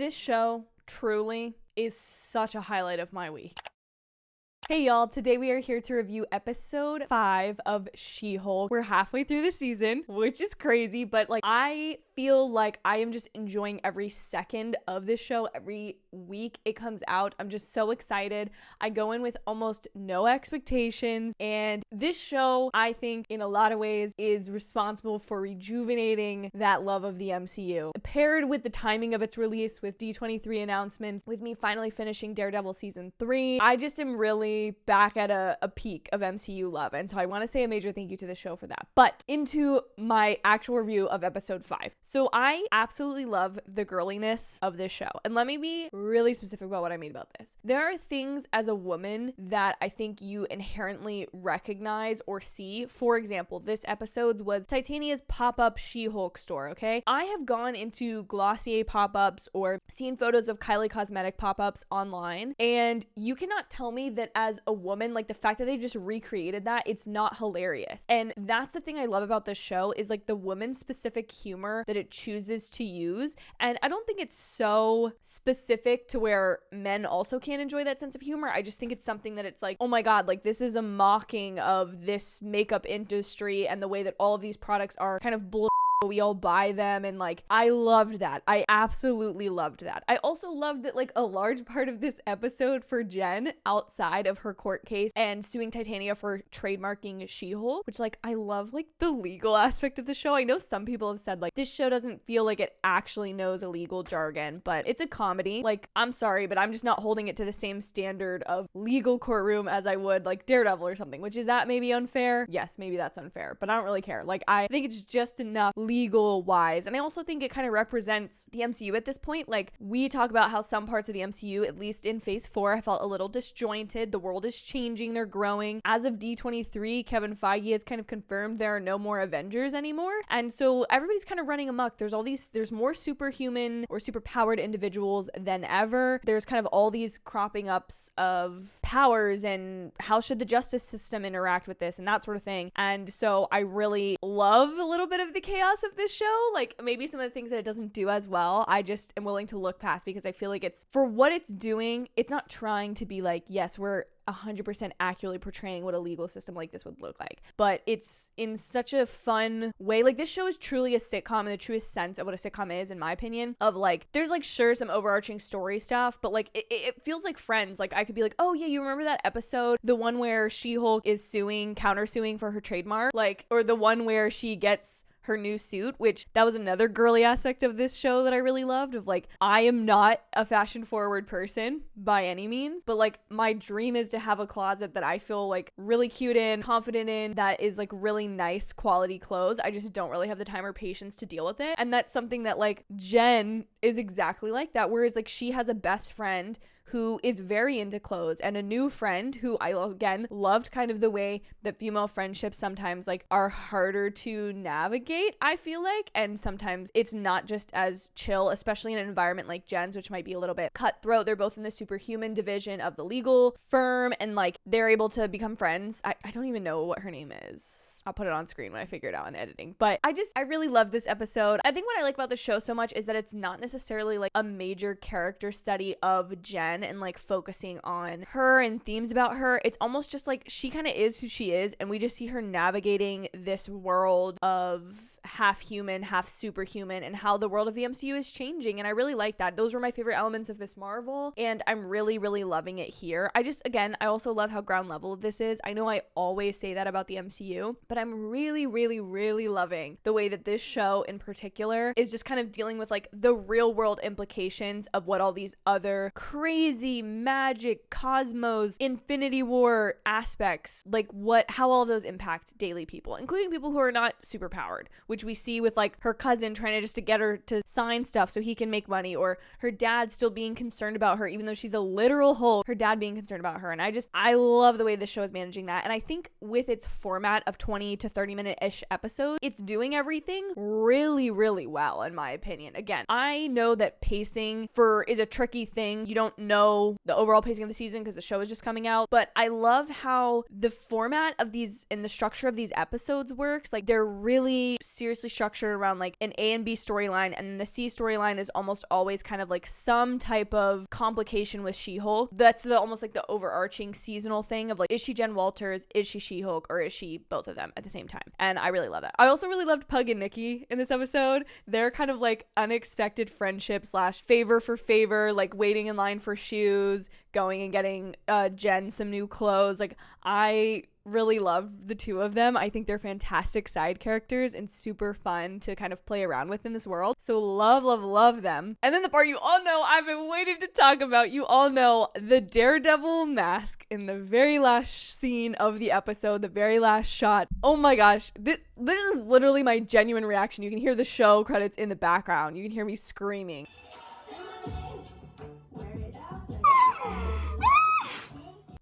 This show truly is such a highlight of my week. Hey y'all, today we are here to review episode 5 of She-Hulk. We're halfway through the season, which is crazy, but I feel like I am just enjoying every second of this show. Every week it comes out, I'm just so excited. I go in with almost no expectations, and this show, I think, in a lot of ways, is responsible for rejuvenating that love of the MCU. Paired with the timing of its release, with D23 announcements, with me finally finishing Daredevil season 3, I just am really back at a peak of MCU love, and so I want to say a major thank you to the show for that. But into my actual review of episode 5. So I absolutely love the girliness of this show, and let me be really specific about what I mean about this. There are things as a woman that I think you inherently recognize or see. For example, this episode was Titania's pop-up She-Hulk store, okay? I have gone into Glossier pop-ups or seen photos of Kylie Cosmetic pop-ups online, and you cannot tell me that as a woman, the fact that they just recreated that, it's not hilarious. And that's the thing I love about this show, is the woman-specific humor that it chooses to use. And I don't think it's so specific to where men also can't enjoy that sense of humor. I just think it's something that it's oh my god, this is a mocking of this makeup industry and the way that all of these products are kind of we all buy them, and I loved that. I absolutely loved that. I also loved that a large part of this episode for Jen, outside of her court case and suing Titania for trademarking She-Hulk, which I love the legal aspect of the show. I know some people have said this show doesn't feel like it actually knows a legal jargon, but it's a comedy. I'm sorry, but I'm just not holding it to the same standard of legal courtroom as I would Daredevil or something, which is that maybe unfair? Yes, maybe that's unfair, but I don't really care. I think it's just enough legal wise, and I also think it kind of represents the MCU at this point. We talk about how some parts of the MCU, at least in phase 4, I felt a little disjointed. The world is changing, they're growing. As of D23, Kevin Feige has kind of confirmed there are no more Avengers anymore, and so everybody's kind of running amok. There's more superhuman or superpowered individuals than ever. There's kind of all these cropping ups of powers, and how should the justice system interact with this and that sort of thing. And so I really love a little bit of the chaos of this show. Maybe some of the things that it doesn't do as well, I just am willing to look past, because I feel it's, for what it's doing, it's not trying to be yes, we're 100% accurately portraying what a legal system like this would look like, but it's in such a fun way. This show is truly a sitcom in the truest sense of what a sitcom is, in my opinion, of there's sure some overarching story stuff, but it feels like Friends. I could be oh yeah, you remember that episode, the one where She-Hulk is countersuing for her trademark, or the one where she gets her new suit, which that was another girly aspect of this show that I really loved, of I am not a fashion forward person by any means, but my dream is to have a closet that I feel really cute in, confident in, that is really nice quality clothes. I just don't really have the time or patience to deal with it, and that's something that Jen is exactly like that, whereas she has a best friend who is very into clothes, and a new friend who I, again, loved kind of the way that female friendships sometimes are harder to navigate, I feel and sometimes it's not just as chill, especially in an environment like Jen's, which might be a little bit cutthroat. They're both in the superhuman division of the legal firm, and they're able to become friends. I don't even know what her name is. I'll put it on screen when I figure it out in editing. But I really love this episode. I think what I like about the show so much is that it's not necessarily a major character study of Jen and focusing on her and themes about her. It's almost just she kind of is who she is, and we just see her navigating this world of half human, half superhuman, and how the world of the MCU is changing. And I really like that. Those were my favorite elements of Miss Marvel, and I'm really, really loving it here. I also love how ground level this is. I know I always say that about the MCU, but I'm really, really, really loving the way that this show in particular is just kind of dealing with the real world implications of what all these other crazy magic, cosmos, Infinity War aspects, how all of those impact daily people, including people who are not super powered, which we see with her cousin trying to get her to sign stuff so he can make money, or her dad still being concerned about her, even though she's a literal Hulk, her dad being concerned about her. And I love the way this show is managing that. And I think with its format of 20 to 30 minute-ish episodes, it's doing everything really, really well, in my opinion. Again, I know that pacing is a tricky thing. You don't know the overall pacing of the season because the show is just coming out. But I love how the format of these and the structure of these episodes works. Like, they're really seriously structured around like an A and B storyline, and the C storyline is almost always kind of like some type of complication with She-Hulk. That's almost like the overarching seasonal thing of like, is she Jen Walters, is she She-Hulk, or is she both of them at the same time? And I really love that. I also really loved Pug and Nikki in this episode. They're kind of like unexpected friendship / favor for favor, like waiting in line for shoes, going and getting Jen some new clothes. Like, I really love the two of them. I think they're fantastic side characters and super fun to kind of play around with in this world. So love them. And then the part you all know I've been waiting to talk about, you all know the Daredevil mask in the very last scene of the episode, the very last shot. Oh my gosh, this is literally my genuine reaction. You can hear the show credits in the background. You can hear me screaming.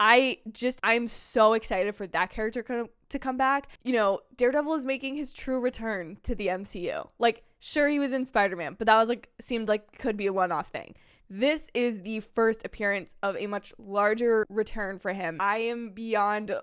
I'm so excited for that character to come back. You know, Daredevil is making his true return to the MCU. Like, sure, he was in Spider-Man, but that was seemed like could be a one-off thing. This is the first appearance of a much larger return for him. I am beyond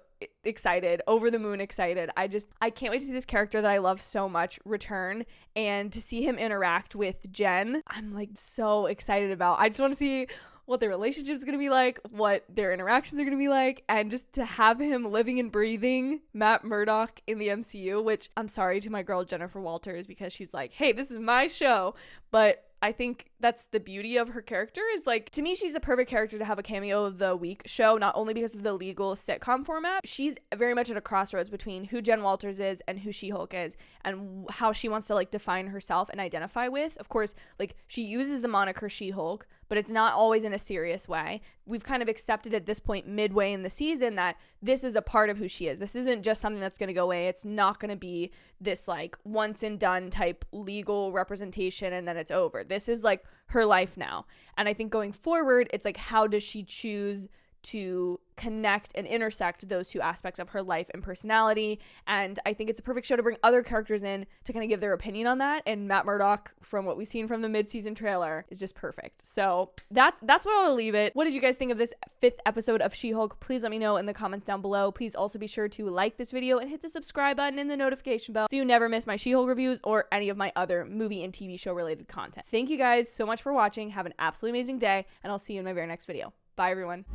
excited, over the moon excited. I can't wait to see this character that I love so much return and to see him interact with Jen. I'm like so excited about. I just want to see what their relationship is going to be like, what their interactions are going to be like, and just to have him living and breathing Matt Murdock in the MCU, which I'm sorry to my girl Jennifer Walters because she's like, hey, this is my show, but I think that's the beauty of her character is like, to me, she's the perfect character to have a cameo of the week show, not only because of the legal sitcom format. She's very much at a crossroads between who Jen Walters is and who She-Hulk is and how she wants to like define herself and identify with. Of course, like she uses the moniker She-Hulk, but it's not always in a serious way. We've kind of accepted at this point midway in the season that this is a part of who she is. This isn't just something that's going to go away. It's not going to be this like once and done type legal representation and then it's over. This is like her life now. And I think going forward, it's like, how does she choose to connect and intersect those two aspects of her life and personality? And I think it's a perfect show to bring other characters in to kind of give their opinion on that. And Matt Murdock, from what we've seen from the mid-season trailer, is just perfect. So that's where I'll leave it. What did you guys think of this 5th episode of She-Hulk? Please let me know in the comments down below. Please also be sure to like this video and hit the subscribe button and the notification bell so you never miss my She-Hulk reviews or any of my other movie and TV show related content. Thank you guys so much for watching. Have an absolutely amazing day, and I'll see you in my very next video. Bye, everyone.